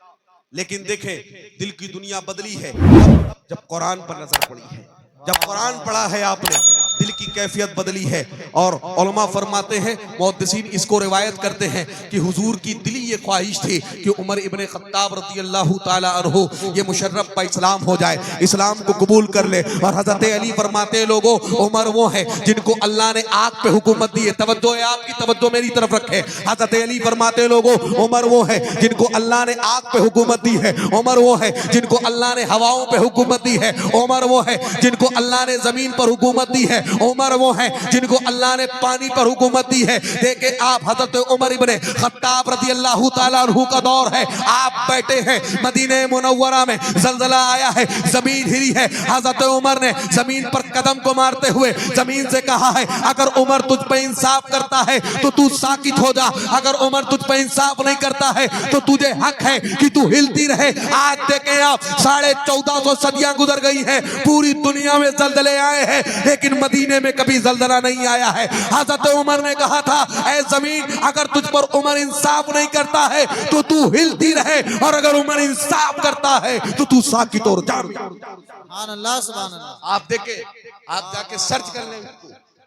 लेकिन देखें, दिल की दुनिया बदली है जब कुरान पर नजर पड़ी है, जब कुरान पढ़ा है आपने, दिल की कैफियत बदली है। और उलमा फरमाते हैं, मुहद्दिसीन इसको रिवायत करते हैं कि हुजूर की दिली ये ख्वाहिश थी कि उमर इब्ने खत्ताब रज़ियल्लाहु ताला अन्हु ये मुशर्रफ पर इस्लाम हो जाए, इस्लाम को कबूल कर ले। और हजरत अली फरमाते हैं, लोगों उमर वो है जिनको अल्लाह ने आग पे हुकूमत दी है। तवज्जो है आपकी, तवज्जो मेरी तरफ रखे। हजरत अली फरमाते हैं, लोगों उमर वो है जिनको अल्लाह ने आग पे हुकूमत दी है। उमर वो है जिनको अल्लाह ने हवाओं पे हुकूमत दी है। उमर वो है जिनको अल्लाह ने जमीन पर हुकूमत दी है। उमर वो है जिनको अल्लाह ने पानी पर हुकूमत दी है। देखे आप हजरत उमर इब्ने खत्ताब रज़ियल्लाहु ताला अन्हु का दौर है, आप बैठे हैं मदीने मुनव्वरा में, ज़लज़ला आया है, जमीन हिली है। हजरत उमर ने जमीन पर कदम को मारते हुए जमीन से कहा है, अगर उमर तुझ पे इंसाफ करता है तो तू साकित हो जा, अगर उमर तुझ पे इंसाफ नहीं करता है तो तुझे हक है कि तू हिलती रहे। आज देखें आप, 1450 सदियां गुजर गई हैं, पूरी दुनिया में जलजले आए हैं, लेकिन मदीने में कभी जलजला नहीं आया है। हजरत उमर ने कहा था, ऐ जमीन अगर तुझ पर उमर इंसाफ नहीं करता है तो तू हिलती रहे, और अगर उमर इंसाफ करता है तो तू साकित और जान। सुभान अल्लाह सुभान अल्लाह। आप देखे, आप जाके सर्च कर लें,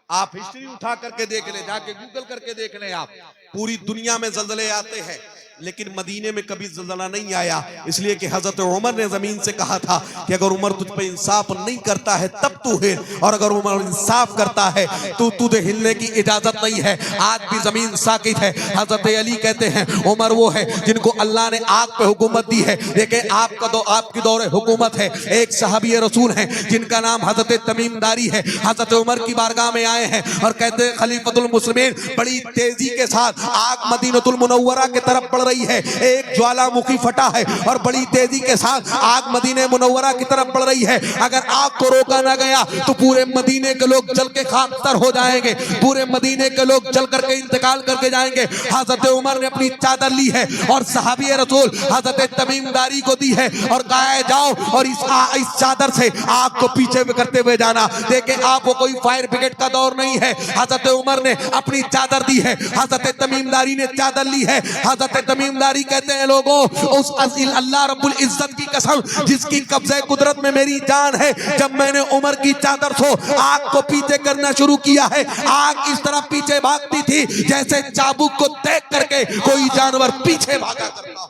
आप हिस्ट्री उठा करके देख लें, जाके गूगल करके देख लें। आप पूरी दुनिया में जल्जले आते हैं लेकिन मदीने में कभी जल्जला नहीं आया, इसलिए कि हजरत उमर ने जमीन से कहा था कि अगर उमर तुझ पे इंसाफ नहीं करता है तब तू हिल, और अगर उमर इंसाफ करता है तो तुझे हिलने की इजाजत नहीं है। आज भी जमीन साकित है। हजरत अली कहते हैं उमर वो है जिनको अल्लाह ने आग पे हुकूमत दी है। देखिए आपकी दौरे हुकूमत है। एक सहाबी रसूल हैं जिनका नाम हजरत तमीम दारी है। हजरत उमर की बारगाह में आए हैं और कहते हैं खलीफतुल मुस्लिमीन, बड़ी तेजी के साथ आग मदीनतुल मुनव्वरा की तरफ बढ़ रही है। एक ज्वालामुखी फटा है और बड़ी तेजी के साथ आग मदीने मुनव्वरा की तरफ बढ़ रही है। अगर आग को रोका ना गया तो पूरे मदीने के लोग जल के खाकतर हो जाएंगे, पूरे मदीने के लोग जल करके इंतकाल करके जाएंगे। हजरत उमर ने अपनी चादर ली है और सहाबी रसूल हजरत तमीमदारी को दी है और कहा है जाओ और इस चादर से आग को पीछे करते हुए जाना। देखे आपको कोई फायर ब्रिगेड का दौर नहीं है। हजरत उमर ने अपनी चादर दी है, हजरत तमीमदारी ने चादर ली है। हजरत तमीमदारी कहते हैं लोगों, उस अल्लाह रब्बुल इज्जत की कसम जिसकी कब्जे कुदरत में मेरी जान है, जब मैंने उमर की चादर से आग को पीछे करना शुरू किया है, आग इस तरह पीछे भागती थी जैसे चाबुक को देख करके कोई जानवर पीछे भागा करता हो।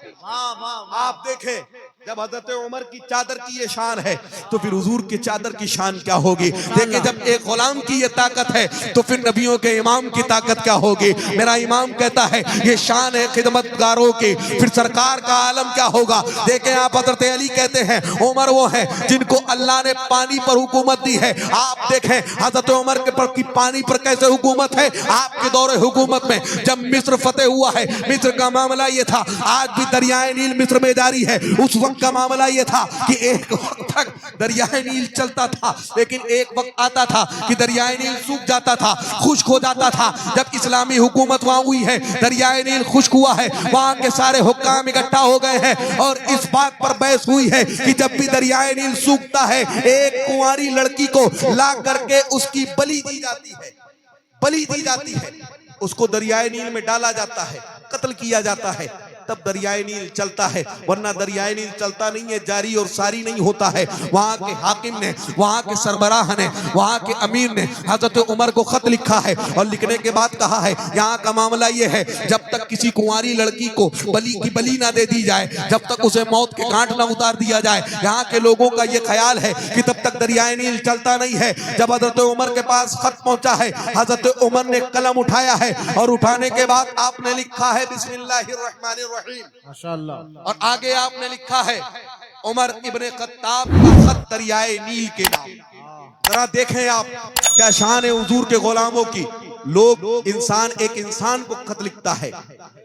आप देखें जब हजरत उमर की चादर की ये शान है तो फिर हुजूर की चादर की शान क्या होगी। देखिए जब एक गुलाम की ये ताकत है तो फिर नबियों के इमाम की ताकत क्या होगी। मेरा इमाम कहता है ये शान है खिदमतगारों की, फिर सरकार का आलम क्या होगा। देखें आप हजरत अली कहते हैं उमर वो है जिनको अल्लाह ने पानी पर हुकूमत दी है। आप देखें हजरत उमर के पर की पानी पर कैसे हुकूमत है। आपके दौरे हुकूमत में जब मिस्र फतेह हुआ है, मिस्र का मामला ये था, आज भी दरियाए नील मिस्र में जारी है। उस वक्त का मामला यह था कि एक वक्त तक दरियाए नील चलता था, लेकिन एक वक्त आता था कि दरियाए नील सूख जाता था, खुश्क हो जाता था। जब इस्लामी हुकूमत वहां हुई है, दरियाए नील खुश्क हुआ है, वहां के सारे हुक्काम इकट्ठा हो गए हैं और इस बात पर बहस हुई है कि जब भी दरियाए नील सूखता है एक कुंवारी लड़की को ला करके उसकी बलि दी जाती है, बलि दी जाती है, उसको दरियाए नील में डाला जाता है, कत्ल किया जाता है, तब दरियाए नील चलता है। वरना दरियाए नील चलता नहीं है, जारी और सारी नहीं होता है। वहां के हाकिम ने, वहां के सरबराह ने, वहां के अमीर ने हजरत उमर को खत लिखा है और लिखने के बाद कहा है यहाँ का मामला ये है जब तक किसी कुंवारी लड़की को बलि ना दे दी जाए, जब तक उसे मौत के घाट ना उतार दिया जाए, यहाँ के लोगों का ये ख्याल है कि तब तक दरियाए नील चलता नहीं है। जब हजरत उमर के पास खत पहुंचा है, हजरत उमर ने कलम उठाया है और उठाने के बाद आपने लिखा है बिस्मिल्लाहिर्रहमानिर्रहीम माशाअल्लाह, और आगे आपने लिखा है उमर इब्ने खत्ताब का खत दरियाए नील के नाम। जरा देखें आप क्या शान है हुजूर के गुलामों की। लोग इंसान एक इंसान को खत लिखता है,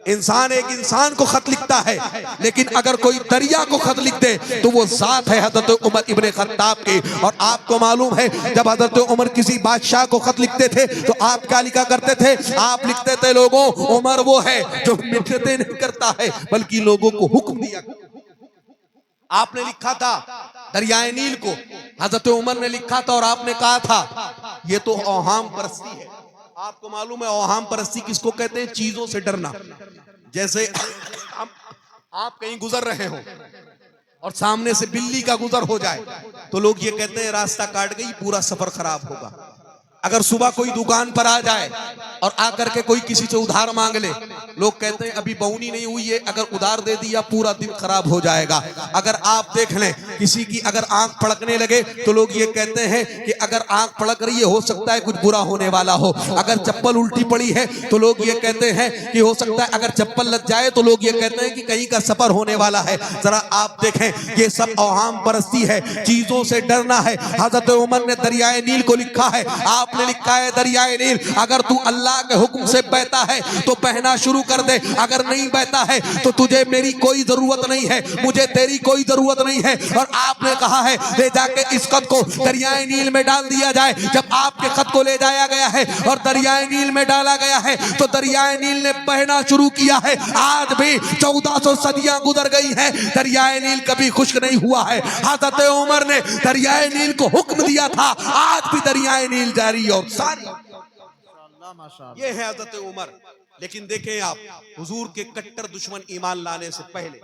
इंसान एक इंसान को खत लिखता है, लेकिन अगर कोई दरिया को खत लिख दे तो वो जात है हजरत उमर इब्ने खत्ताब की। और आपको मालूम है जब हजरत उमर किसी बादशाह को खत लिखते थे तो आप क्या लिखा करते थे। आप लिखते थे लोगों उमर वो है जो मिन्नतें नहीं करता है बल्कि लोगों को हुक्म दिया। आपने लिखा था दरियाए नील को, हजरत उमर ने लिखा था और आपने कहा था ये तो औहाम परस्ती है। आपको मालूम है औहाम परस्ती किसको कहते हैं? चीजों से डरना। जैसे आप कहीं गुजर रहे हो और सामने से बिल्ली का गुजर हो जाए तो लोग ये कहते हैं रास्ता काट गई, पूरा सफर खराब होगा। अगर सुबह कोई दुकान पर आ जाए और आकर के कोई किसी से उधार मांग ले, लोग कहते हैं अभी बौनी नहीं हुई है, अगर उधार दे दिया पूरा दिन खराब हो जाएगा। अगर आप देख लें किसी की अगर आंख फड़कने लगे तो लोग ये कहते हैं कि अगर आंख फड़क रही है हो सकता है कुछ बुरा होने वाला हो। अगर चप्पल उल्टी पड़ी है तो लोग ये कहते हैं कि हो सकता है अगर चप्पल लग जाए तो लोग ये कहते हैं कि कहीं का सफर होने वाला है। जरा आप देखें ये सब औहाम परस्ती है, चीजों से डरना है। हजरत उमर ने दरियाए नील को लिखा है, आपने लिखा है दरियाए नील अगर तू अल्लाह के हुक्म से बहता है तो बहना शुरू कर दे, अगर नहीं बहता है तो तुझे मेरी कोई जरूरत नहीं है, मुझे तेरी कोई जरूरत नहीं है। और आपने कहा है ले जाके इस खत को दरियाए नील में डाल दिया जाए। जब आपके खत को ले जाया गया है और दरियाए नील में डाला गया है तो दरियाए नील ने बहना शुरू किया है। आज भी 1400 सदियां गुजर गई हैं, दरियाए नील कभी खुश्क नहीं हुआ है। हजरत उमर ने दरियाए नील को हुक्म दिया था, आज भी दरियाए नील जारी और सारी। ये है हजरत उमर। लेकिन देखें आप हुजूर के कट्टर दुश्मन ईमान लाने से पहले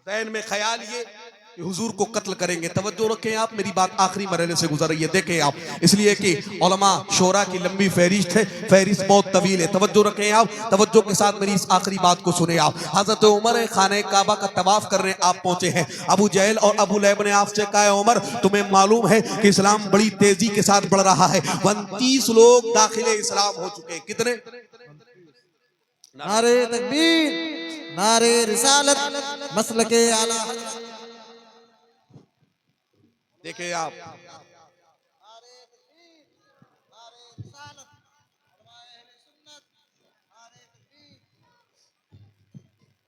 जहन में ख्याल ये कि कि हुजूर को कत्ल करेंगे। तवज्जो रखें आप, मेरी बात आखिरी मरहले से गुजर रही है, देखें आप, इसलिए कि उलमा शोरा की लंबी फहरिस्त है, फहरिस्त बहुत तवील है। तवज्जो रखें आप, तवज्जो के साथ मेरी इस आखिरी बात को सुने आप। हजरत उमर खाने काबा का तवाफ करने आप पहुंचे हैं। अबू जहल और अबू लहब ने आपसे कहा, उमर तुम्हें मालूम है कि इस्लाम बड़ी तेजी के साथ बढ़ रहा है। 29 लोग दाखिले इस्लाम हो चुके हैं। कितने? नारे तकबीर, नारे रिसालत, मसलके आला हज़रत। देखिए आप,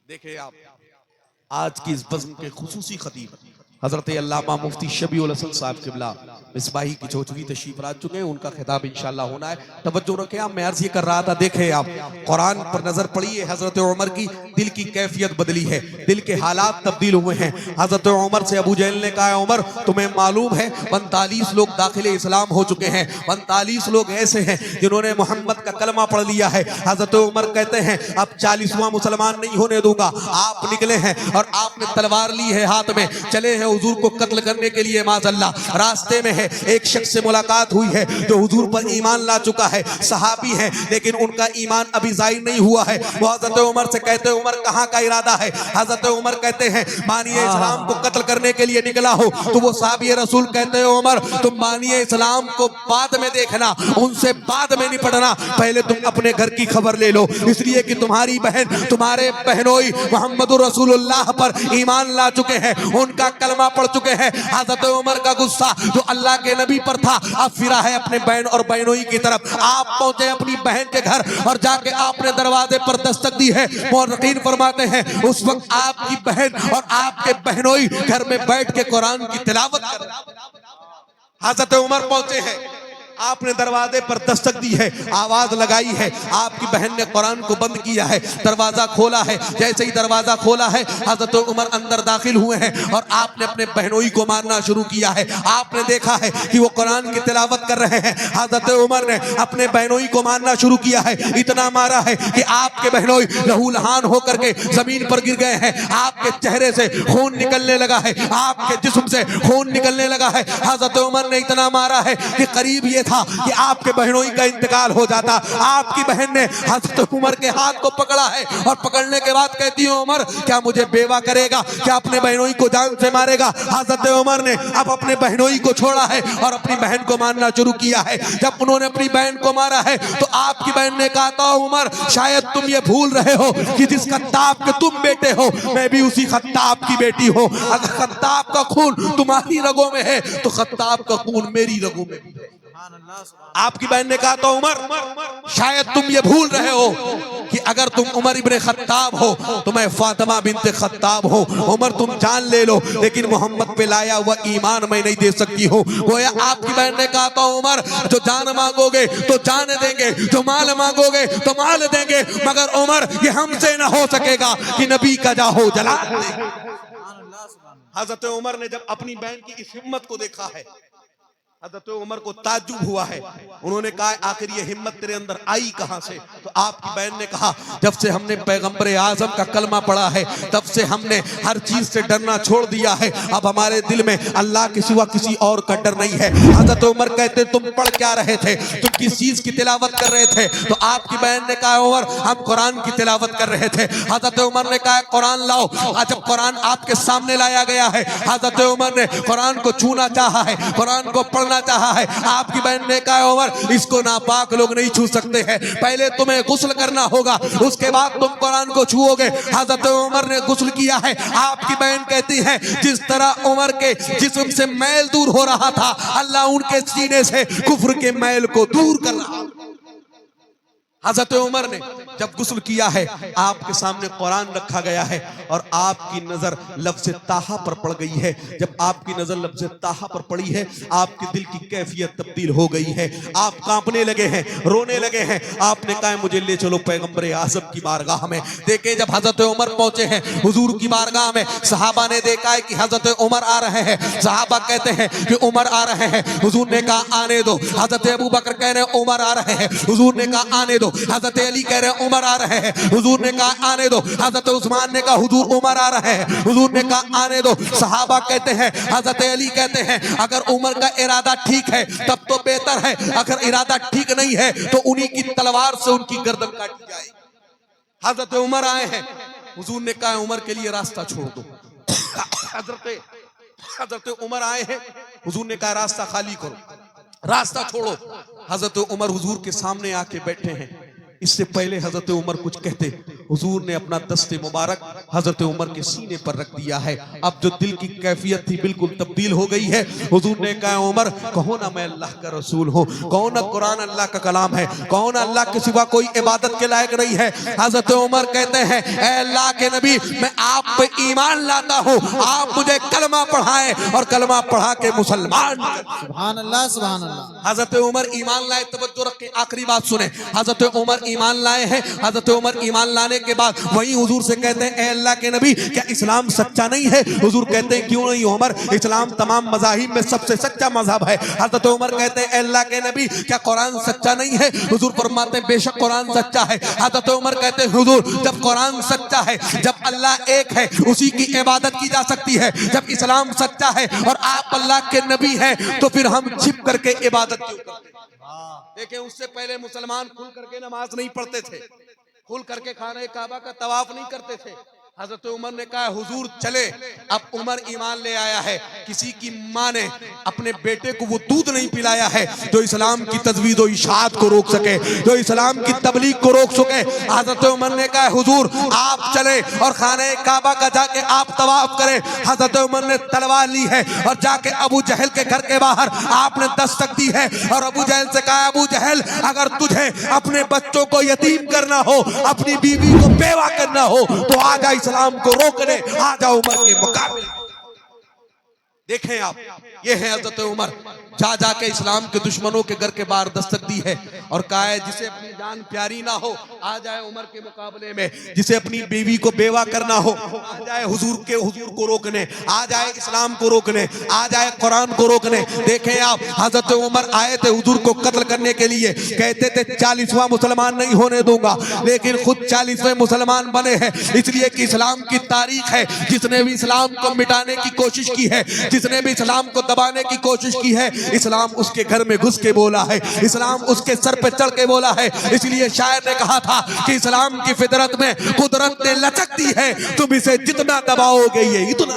देखिए आप, आज की इस बज़्म के खुसूसी खतीब हजरत अल्लामा मुफ्ती शबीउल हसन साहब किबला मिसबाही की चौचवी तशरीफ ला चुके हैं। उनका खिताब इंशाअल्लाह होना है। तवज्जो रखें आप, मैं अर्ज ये कर रहा था, देखें आप, कुरान पर नजर पड़ी है। हजरत उमर की दिल की कैफियत बदली है, दिल के हालात तब्दील हुए हैं। हजरत उमर से अबू जहल ने कहा, उमर तुम्हें मालूम है 45 लोग दाखिले इस्लाम हो चुके हैं। 45 लोग ऐसे हैं जिन्होंने मोहम्मद का कलमा पढ़ लिया है। हजरत उमर कहते हैं अब 40वां मुसलमान नहीं होने दूंगा। आप निकले हैं और आपने तलवार ली है हाथ में, चले हैं हुजूर को कत्ल करने के लिए। माज़अल्लाह रास्ते में है, एक शख्स से मुलाकात हुई है जो हुजूर पर ईमान ला चुका है, सहाबी है, लेकिन उनका ईमान अभी जाहिर नहीं हुआ है। वो हजरत उमर से कहते हैं, उमर कहाँ का इरादा है? हजरत उमर कहते हैं, मानिए इस्लाम को कत्ल करने के लिए निकला हो। तो वो सहाबी रसूल कहते हैं, उमर तुम मानिए इस्लाम को बाद में देखना, उनसे बाद में निपटना, पहले तुम अपने घर की खबर ले लो, इसलिए कि तुम्हारी बहन, तुम्हारे बहनोई मोहम्मद रसूलुल्लाह पर ईमान ला चुके हैं, उनका कलमा पढ़ चुके हैं। हजरत उमर का गुस्सा जो अल्लाह के नबी पर था अब फिरा है अपने बहन और बहनोई की तरफ। आप पहुंचे अपनी बहन के घर और जाके आपने दरवाजे पर दस्तक दी है। मुहर्रिखीन फरमाते हैं उस वक्त आपकी बहन और आपके बहनोई घर में बैठ के कुरान की तिलावत कर रहे हैं। हजरत उमर पहुंचे हैं, आपने दरवाजे पर दस्तक दी है, आवाज लगाई है, आपकी बहन ने कुरान को बंद किया है, दरवाजा खोला है। जैसे ही दरवाजा खोला है हजरत उमर अंदर दाखिल हुए हैं और आपने अपने बहनोई को मारना शुरू किया है। आपने देखा है कि वो कुरान की तिलावत कर रहे हैं। हजरत उमर ने अपने बहनोई को मारना शुरू किया है, इतना मारा है कि आपके बहनोई लहूलहान होकर के जमीन पर गिर गए हैं। आपके चेहरे से खून निकलने लगा है, आपके जिस्म से खून निकलने लगा है। हजरत उमर ने इतना मारा है कि करीब ये था कि आपके बहनोई का इंतकाल हो जाता। आपकी बहन ने हजरत उमर के हाथ को पकड़ा है और पकड़ने के बाद कहती है, उमर क्या मुझे बेवा करेगा, क्या अपने बहनोई को जान से मारेगा? हजरत उमर ने अब अपने बहनोई को छोड़ा है और अपनी बहन को मारना शुरू किया है। जब उन्होंने अपनी बहन को मारा है तो आपकी बहन ने कहा था, उमर शायद तुम ये भूल रहे हो कि जिस खत्ताब के तुम बेटे हो मैं भी उसी खत्ताब की बेटी हूं। अगर खत्ताब का खून तुम्हारी रगों में है तो खत्ताब का खून मेरी रगों में भी है। आपकी बहन ने कहा, तो उमर शायद तुम ये भूल रहे हो कि अगर तुम उमर इब्ने खत्ताब हो तो मैं फातिमा बिन्ते खत्ताब हूँ। उमर तुम जान ले लो, लेकिन मोहम्मद पे लाया हुआ ईमान मैं नहीं दे सकती हूँ। गोया आपकी बहन ने कहा, तो उमर जो जान मांगोगे तो जान देंगे, जो माल मांगोगे तो माल देंगे, मगर उमर ये हमसे ना हो सकेगा कि नबी का जाहो जला। हजरत उमर ने जब अपनी बहन की इस हिम्मत को देखा है, हजरत उमर को ताज्जुब हुआ है। उन्होंने कहा, आखिर ये हिम्मत तेरे अंदर आई कहां से? तो आपकी बहन ने कहा, जब से हमने पैगंबर आजम का कलमा पढ़ा है तब से हमने हर चीज से डरना छोड़ दिया है। अब हमारे दिल में अल्लाह के सिवा किसी और का डर नहीं है। हजरत उमर कहते, तुम पढ़ क्या रहे थे, तुम किस चीज की तिलावत कर रहे थे? तो आपकी बहन ने कहा, उमर हम कुरान की तिलावत कर रहे थे। हजरत उमर ने कहा, कुरान लाओ। जब कुरान आपके सामने लाया गया है, हजरत उमर ने कुरान को छूना चाहा है, कुरान को पढ़ना चाहा है। आपकी बहन ने कहा, उमर इसको नापाक लोग नहीं छू सकते हैं, पहले तुम्हें गुस्ल करना होगा, उसके बाद तुम कुरान को छुओगे। हजरत उमर ने गुस्ल किया है। आपकी बहन कहती है, जिस तरह उमर के जिस्म से मैल दूर हो रहा था, अल्लाह उनके सीने से कुफ्र के मैल को दूर कर रहा। हजरत उमर ने जब गुस्ल किया है, आपके सामने कुरान रखा गया है और आपकी नजर लफ्ज़ ताहा पर पड़ गई है। जब आपकी नजर लफ्ज़ ताहा पर पड़ी है, आपके दिल की कैफियत तब्दील हो गई है, आप कांपने लगे हैं, रोने लगे हैं। आपने कहा, मुझे ले चलो पैगंबर आज़म की बारगाह में। देखे जब हजरत उमर पहुंचे हैं हुजूर की बारगाह में, सहाबा ने देखा है कि हजरत उमर आ रहे हैं। सहाबा कहते हैं कि उमर आ रहे हैं। हुजूर ने कहा, आने दो। हजरत अबू बकर कह रहे हैं, उमर आ रहे हैं। हुजूर ने कहा, आने दो। हजरत अली कह रहे हैं, उमर आ रहे हैं। हुजूर ने कहा आने दो। हजरत उस्मान ने कहा हुजूर उमर आ रहे हैं। हुजूर ने कहा आने दो। सहाबा कहते हैं, हजरत अली कहते हैं अगर उमर का इरादा ठीक है तब तो बेहतर है, अगर इरादा ठीक नहीं है तो उन्हीं की तलवार से उनकी गर्दन काटी जाए। हजरत उमर आए हैं। हुजूर ने कहा उमर के लिए रास्ता छोड़ दो। हजरत उमर आए हैं। हुजूर ने कहा रास्ता खाली करो, रास्ता छोड़ो। हजरत उमर हुजूर के सामने आके बैठे हैं। इससे पहले हजरत उमर कुछ कहते, हुजूर ने अपना दस्ते मुबारक हजरत उमर के सीने पर रख दिया है। अब जो दिल की कैफियत थी बिल्कुल तब्दील हो गई है। हुजूर ने कहा उमर कहो ना मैं अल्लाह का रसूल हूँ, कहो ना कुरान अल्लाह का कलाम है, कहो ना अल्लाह के सिवा कोई इबादत के लायक नहीं है। हजरत उमर कहते हैं ऐ अल्लाह के नबी मैं आप पे ईमान लाता हूँ, आप मुझे कलमा पढ़ाएं और कलमा पढ़ा के मुसलमान। सुभान अल्लाह सुभान अल्लाह। हजरत उमर ईमान लाए। तवज्जो रखें, आखिरी बात सुने। हजरत उमर ईमान लाए हैं। हजरत उमर ईमान लाने के बाद वही हुजूर से कहते हैं ए अल्लाह के नबी क्या इस्लाम सच्चा नहीं है? हुजूर कहते हैं क्यों नहीं उमर, इस्लाम तमाम मज़ाहिब में सबसे सच्चा मजहब है। हजरत उमर कहते हैं ए अल्लाह के नबी क्या कुरान सच्चा नहीं है? हुजूर फरमाते हैं बेशक कुरान सच्चा है। हजरत उमर कहते हैं हुजूर जब कुरान सच्चा है, जब अल्लाह एक है, उसी की इबादत की जा सकती है। जब इस्लाम सच्चा है और आप अल्लाह के नबी हैं तो फिर हम छिप करके इबादत क्यों करते? देखें उससे पहले मुसलमान खुल करके नमाज नहीं पढ़ते थे, खुल करके खाने काबा का तवाफ नहीं करते थे। हजरत उमर ने कहा हुजूर चले। अब उमर ईमान ले आया है। किसी की माँ ने अपने बेटे को वो दूध नहीं पिलाया है जो इस्लाम की तजवीज़ व इशाअत को रोक सके, जो इस्लाम की तबलीग को रोक सके। हजरत उमर ने कहा हुजूर आप चले और खाने काबा का जाके आप तवाफ करें। हजरत उमर ने तलवार ली है और जाके अबू जहल के घर के बाहर आपने दस्तक दी है और अबू जहल से कहा अबू जहल अगर तुझे अपने बच्चों को यतीम करना हो, अपनी बीवी को बेवा करना हो तो आ जा इस्लाम को रोकने, आ जाओ उमर के मुकाबले। देखें आप, ये है हजरत उमर जा जाके इस्लाम के दुश्मनों के घर के बाहर दस्तक दी है और कहा है जिसे अपनी जान प्यारी ना हो आ जाए उमर के मुकाबले में, जिसे अपनी बीवी को बेवा करना हो आ जाए हुजूर को रोकने, आ जाए इस्लाम को रोकने, आ जाए कुरान को रोकने। देखें आप हजरत उमर आए थे हुजूर को कत्ल करने के लिए, कहते थे 40वां मुसलमान नहीं होने दूंगा, लेकिन खुद 40वें मुसलमान बने हैं। इसलिए कि इस्लाम की तारीख है, जिसने भी इस्लाम को मिटाने की कोशिश की है, जिसने भी इस्लाम को दबाने की कोशिश की है, इस्लाम उसके घर में घुस के बोला है, इस्लाम उसके सर पे चढ़ के बोला है। इसलिए शायर ने कहा था कि इस्लाम की फितरत में कुदरत ने लचक दी है, तुम इसे जितना दबाओगे ये इतना।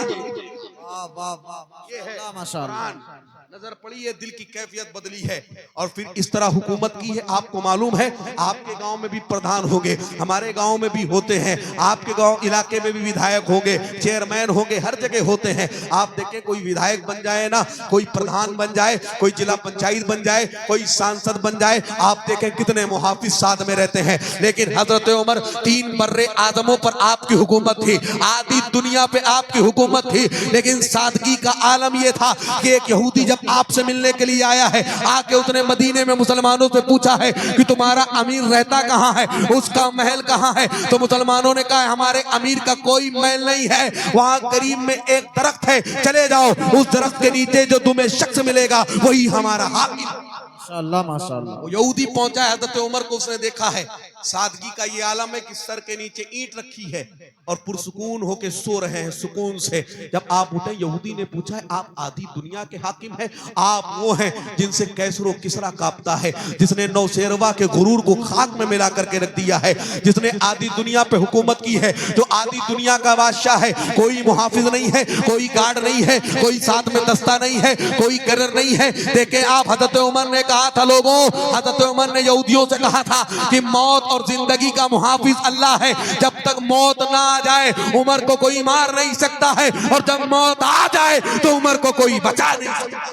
ये है माशाअल्लाह। नजर पड़ी है, दिल की कैफियत बदली है और फिर इस तरह हुकूमत की है। आपको मालूम है आपके गांव में भी प्रधान होंगे, हमारे गांव में भी होते हैं, आपके गांव इलाके में भी विधायक होंगे, चेयरमैन होंगे, हर जगह होते हैं। आप देखें कोई विधायक बन जाए ना, कोई प्रधान बन जाए, कोई जिला पंचायत बन जाए, कोई सांसद बन जाए, आप देखें कितने मुहाफिज साथ में रहते हैं। लेकिन हजरत उमर 3 बर्रे आदमों पर आपकी हुकूमत थी, आधी दुनिया पे आपकी हुकूमत थी, लेकिन सादगी का आलम यह था कि एक यहूदी जब आपसे मिलने के लिए आया है, आके उसने मदीने में मुसलमानों से पूछा है कि तुम्हारा अमीर रहता कहाँ है, उसका महल कहाँ है? तो मुसलमानों ने कहा हमारे अमीर का कोई महल नहीं है, वहां करीब में एक दरख्त है, चले जाओ, उस दरख्त के नीचे जो तुम्हें शख्स मिलेगा वही हमारा हाकिम। माशाअल्लाह माशाअल्लाह। वो यहूदी पहुंचा है, हजरत उमर को उसने देखा है। सादगी का ये आलम है कि सर के नीचे ईंट रखी है और पुरसुकून होके सो रहे हैं सुकून से। जब आप उठे, यहूदी ने पूछा है आप आधी दुनिया के हाकिम हैं? आप वो हैं जिनसे कैसरो किसरा कांपता है, जिसने नौशेरवा के गुरूर को खाक में मिला करके रख दिया है, जिसने आधी दुनिया पे हुकूमत की है, जो आधी दुनिया का बादशाह है। कोई मुहाफिज नहीं है, कोई गार्ड नहीं है, कोई साथ में दस्ता नहीं है, कोई गर्र नहीं है। देखे आप हजरत उमर ने कहा था लोगों, हजरत उमर ने यहूदियों से कहा था कि मौत और जिंदगी का मुहाफिज अल्लाह है, जब तक मौत ना आ जाए उमर को कोई मार नहीं सकता है, और जब मौत आ जाए तो उमर को कोई बचा नहीं सकता।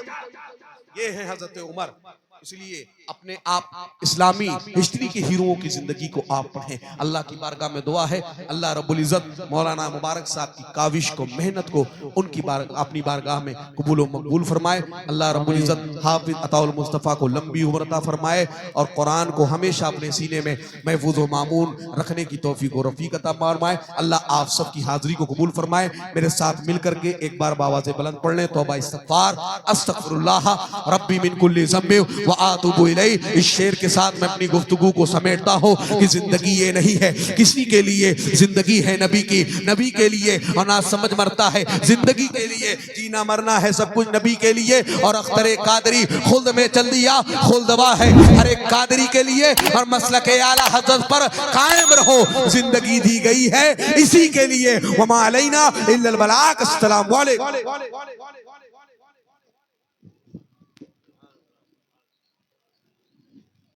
ये है हजरत उमर। इसलिए अपने आप इस्लामी हिस्ट्री के हीरोओं की जिंदगी को आप पढ़ें। अल्लाह की बारगाह में दुआ है अल्लाह रब्बुल इज्जत मौलाना मुबारक साहब की काविश को, मेहनत को उनकी अपनी बारगाह में कबूल व मकबूल फरमाए। अल्लाह रब्बुल इज्जत हाफिज अताउल मुस्तफ़ा को लंबी उम्र अता फरमाए और कुरान को हमेशा अपने सीने में महफूज व मामून रखने की तौफीक व रफ़ीक अता फरमाए। अल्लाह आप सब की हाजिरी को कबूल फरमाए। मेरे साथ मिल करके एक बार बाबा से बुलंद पढ़ लें तौबा इस्तग़फ़ार। अस्तग़फ़िरुल्लाह रब्बी मिन कुल्ली ज़ंबिन व आतूबु इलैहि। इस शेर के साथ मैं अपनी गुफ्तगू को समेटता हूँ कि जिंदगी ये नहीं है किसी के लिए, जिंदगी है नबी की, नबी के लिए। और ना समझ मरता है जिंदगी के लिए, जीना मरना है सब कुछ नबी के लिए। और अख्तर कादरी खुल्द में चल दिया, खुल्दवा है हर एक कादरी के लिए। और मसलके आला हज़रत पर कायम रहो, जिंदगी दी गई है इसी के लिए। वमा अलैना इल्लल बलाग। अस्सलाम वालेकुम।